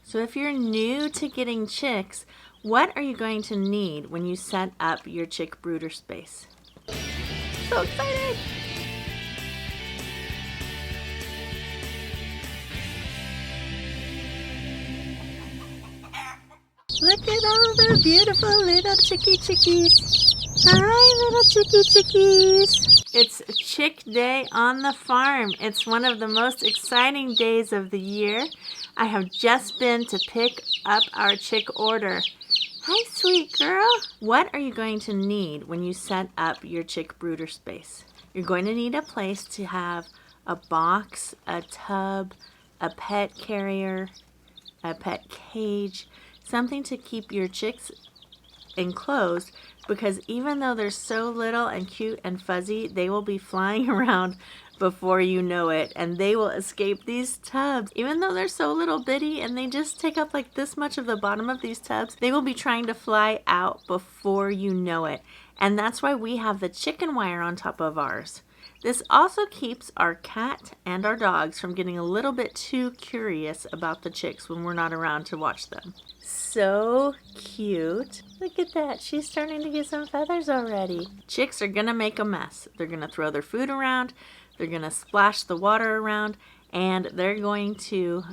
So if you're new to getting chicks, what are you going to need when you set up your chick brooder space? So excited! Look at all the beautiful little chickies. Hi, little chickies. It's Chick Day on the farm. It's one of the most exciting days of the year. I have just been to pick up our chick order. Hi, sweet girl. What are you going to need when you set up your chick brooder space? You're going to need a place to have a box, a tub, a pet carrier, a pet cage, something to keep your chicks enclosed, because even though they're so little and cute and fuzzy, they will be flying around before you know it, and they will escape these tubs. Even though they're so little bitty and they just take up like this much of the bottom of these tubs, they will be trying to fly out before you know it. And that's why we have the chicken wire on top of ours. This also keeps our cat and our dogs from getting a little bit too curious about the chicks when we're not around to watch them. So cute. Look at that. She's starting to get some feathers already. Chicks are gonna make a mess. They're gonna throw their food around, they're gonna splash the water around, and they're going to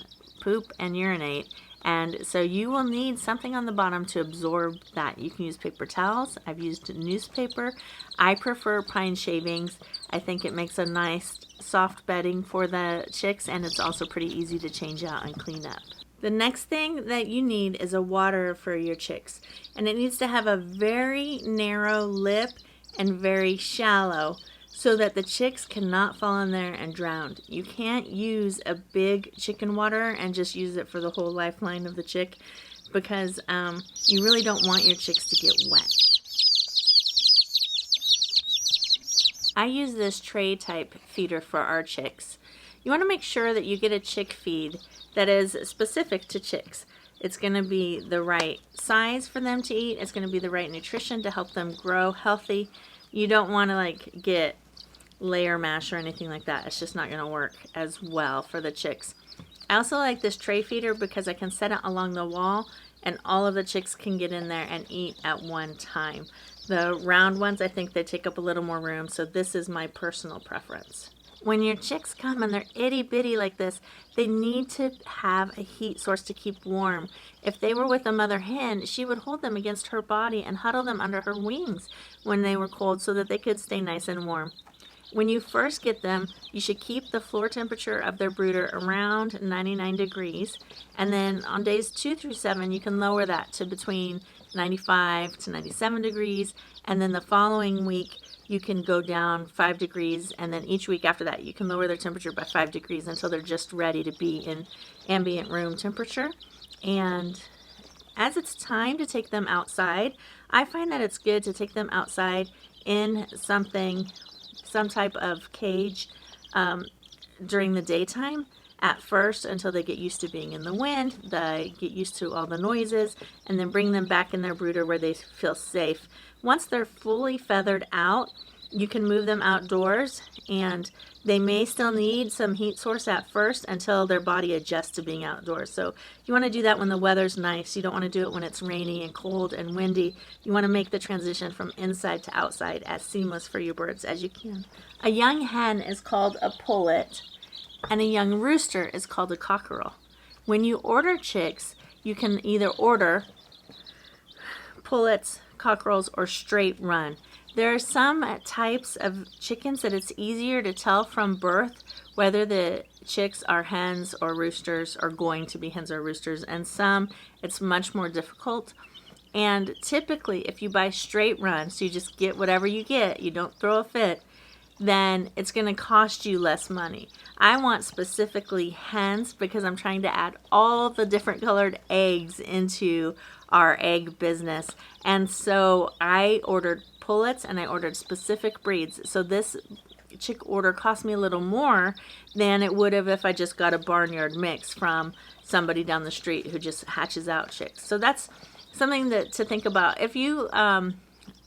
poop and urinate. And so you will need something on the bottom to absorb that. You can use paper towels. I've used newspaper. I prefer pine shavings. I think it makes a nice soft bedding for the chicks, and it's also pretty easy to change out and clean up. The next thing that you need is a water for your chicks, and it needs to have a very narrow lip and very shallow, so that the chicks cannot fall in there and drown. You can't use a big chicken water and just use it for the whole lifeline of the chick, because you really don't want your chicks to get wet. I use this tray type feeder for our chicks. You want to make sure that you get a chick feed that is specific to chicks. It's going to be the right size for them to eat. It's going to be the right nutrition to help them grow healthy. You don't want to get layer mash or anything like that. It's just not going to work as well for the chicks. I also like this tray feeder because I can set it along the wall and all of the chicks can get in there and eat at one time. The round ones, I think they take up a little more room, so this is my personal preference. When your chicks come and they're itty bitty like this, they need to have a heat source to keep warm. If they were with a mother hen, she would hold them against her body and huddle them under her wings when they were cold so that they could stay nice and warm. When you first get them, you should keep the floor temperature of their brooder around 99 degrees. And then on days 2 through 7, you can lower that to between 95 to 97 degrees. And then the following week, you can go down 5 degrees. And then each week after that, you can lower their temperature by 5 degrees until they're just ready to be in ambient room temperature. And as it's time to take them outside, I find that it's good to take them outside in some type of cage during the daytime at first, until they get used to being in the wind, they get used to all the noises, and then bring them back in their brooder where they feel safe. Once they're fully feathered out, you can move them outdoors, and they may still need some heat source at first until their body adjusts to being outdoors. So you want to do that when the weather's nice. You don't want to do it when it's rainy and cold and windy. You want to make the transition from inside to outside as seamless for your birds as you can. A young hen is called a pullet, and a young rooster is called a cockerel. When you order chicks, you can either order pullets, cockerels, or straight run. There are some types of chickens that it's easier to tell from birth whether the chicks are hens or roosters, or going to be hens or roosters, and some it's much more difficult. And typically, if you buy straight run, so you just get whatever you get, you don't throw a fit, then it's going to cost you less money. I want specifically hens because I'm trying to add all the different colored eggs into our egg business. And so I ordered pullets and I ordered specific breeds. So this chick order cost me a little more than it would have if I just got a barnyard mix from somebody down the street who just hatches out chicks. So that's something to think about. If you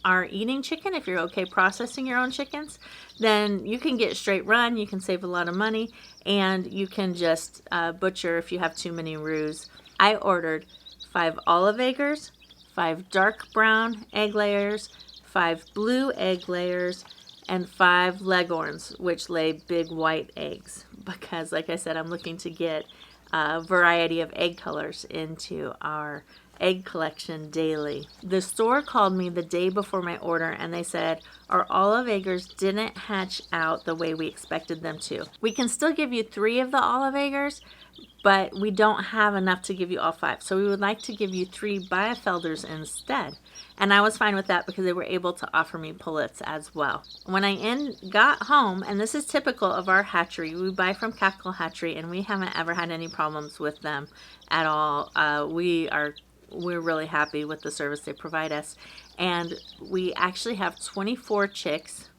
are eating chicken, if you're okay processing your own chickens, then you can get straight run. You can save a lot of money, and you can just butcher if you have too many roos. I ordered 5 olive eggers, 5 dark brown egg layers, 5 blue egg layers, and 5 leghorns, which lay big white eggs, because like I said, I'm looking to get a variety of egg colors into our egg collection daily. The store called me the day before my order and they said our olive eggers didn't hatch out the way we expected them to. We can still give you 3 of the olive eggers, but we don't have enough to give you all 5. So we would like to give you 3 Biefelders instead. And I was fine with that because they were able to offer me pullets as well. When I got home, and this is typical of our hatchery, we buy from Cackle Hatchery and we haven't ever had any problems with them at all. We're really happy with the service they provide us. And we actually have 24 chicks.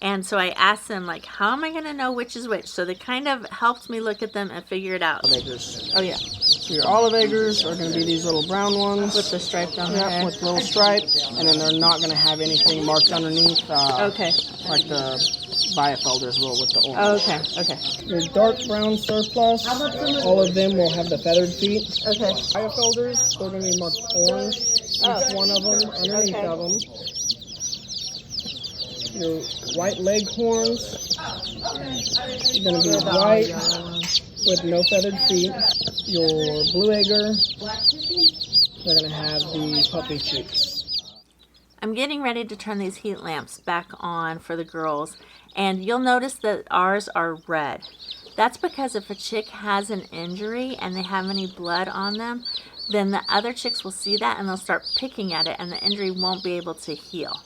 And so I asked them, like, how am I going to know which is which? So they kind of helped me look at them and figure it out. Olive eggers. Oh, yeah. So your olive eggers are going to be these little brown ones. With the stripe down there. Yeah, with little stripe. And then they're not going to have anything marked underneath. Okay. Like the Biefelders will with the orange. Oh, okay, okay. Your dark brown surplus, all of them will have the feathered feet. Okay. Biefelders, they're going to be marked orange. Each one of them, underneath of them. Your white leghorns, you're going to be white with no feathered feet. Your blue egger, they're going to have the puppy cheeks. I'm getting ready to turn these heat lamps back on for the girls, and you'll notice that ours are red. That's because if a chick has an injury and they have any blood on them, then the other chicks will see that and they'll start picking at it and the injury won't be able to heal.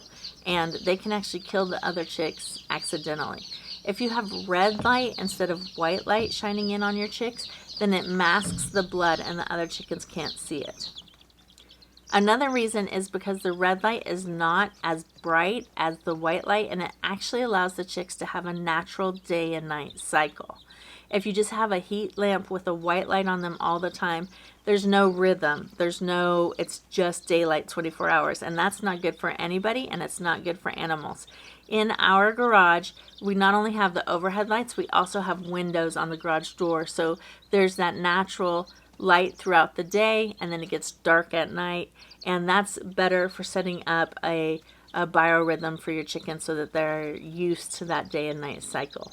And they can actually kill the other chicks accidentally. If you have red light instead of white light shining in on your chicks, then it masks the blood and the other chickens can't see it. Another reason is because the red light is not as bright as the white light, and it actually allows the chicks to have a natural day and night cycle. If you just have a heat lamp with a white light on them all the time, there's no rhythm. It's just daylight 24 hours, and that's not good for anybody, and it's not good for animals. In our garage, we not only have the overhead lights, we also have windows on the garage door, so there's that natural light throughout the day, and then it gets dark at night, and that's better for setting up a biorhythm for your chickens so that they're used to that day and night cycle.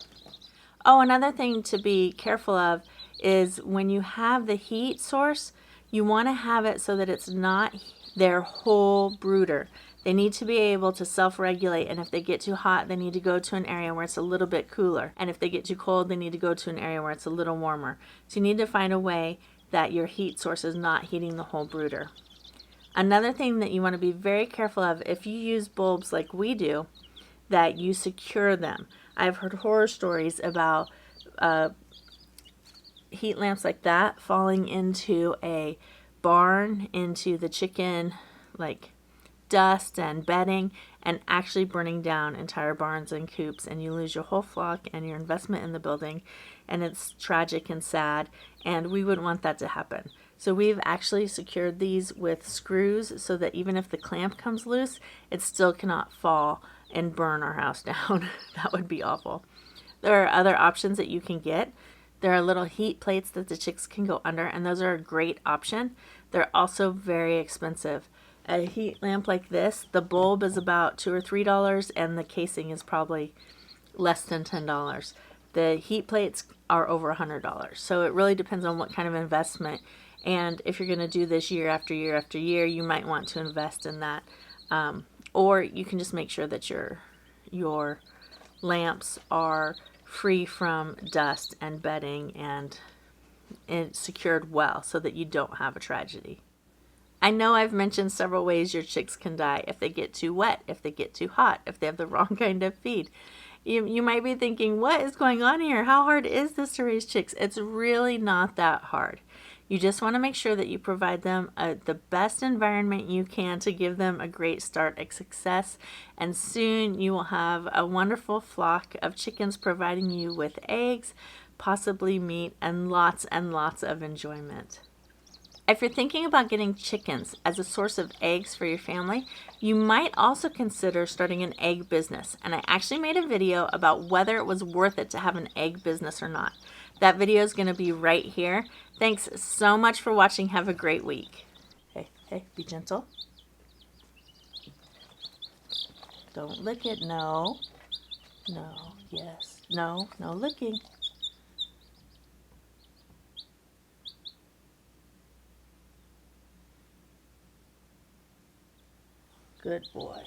Oh, another thing to be careful of is when you have the heat source, you want to have it so that it's not their whole brooder. They need to be able to self-regulate, and if they get too hot, they need to go to an area where it's a little bit cooler. And if they get too cold, they need to go to an area where it's a little warmer. So you need to find a way that your heat source is not heating the whole brooder. Another thing that you want to be very careful of, if you use bulbs like we do, that you secure them. I've heard horror stories about heat lamps like that falling into a barn, into the chicken dust and bedding, and actually burning down entire barns and coops, and you lose your whole flock and your investment in the building, and it's tragic and sad, and we wouldn't want that to happen. So we've actually secured these with screws so that even if the clamp comes loose, it still cannot fall and burn our house down. That would be awful. There are other options that you can get. There are little heat plates that the chicks can go under, and those are a great option. They're also very expensive. A heat lamp like this, the bulb is about $2 or $3, and the casing is probably less than $10. The heat plates are over $100. So it really depends on what kind of investment. And if you're going to do this year after year after year, you might want to invest in that. Or you can just make sure that your lamps are free from dust and bedding and secured well so that you don't have a tragedy. I know I've mentioned several ways your chicks can die: if they get too wet, if they get too hot, if they have the wrong kind of feed. You might be thinking, what is going on here? How hard is this to raise chicks? It's really not that hard. You just want to make sure that you provide them the best environment you can to give them a great start at success, and soon you will have a wonderful flock of chickens providing you with eggs, possibly meat, and lots of enjoyment. If you're thinking about getting chickens as a source of eggs for your family, you might also consider starting an egg business. And I actually made a video about whether it was worth it to have an egg business or not. That video is going to be right here. Thanks so much for watching. Have a great week. Hey, hey, be gentle. Don't lick it. No. No. Yes. No. No licking. Good boy.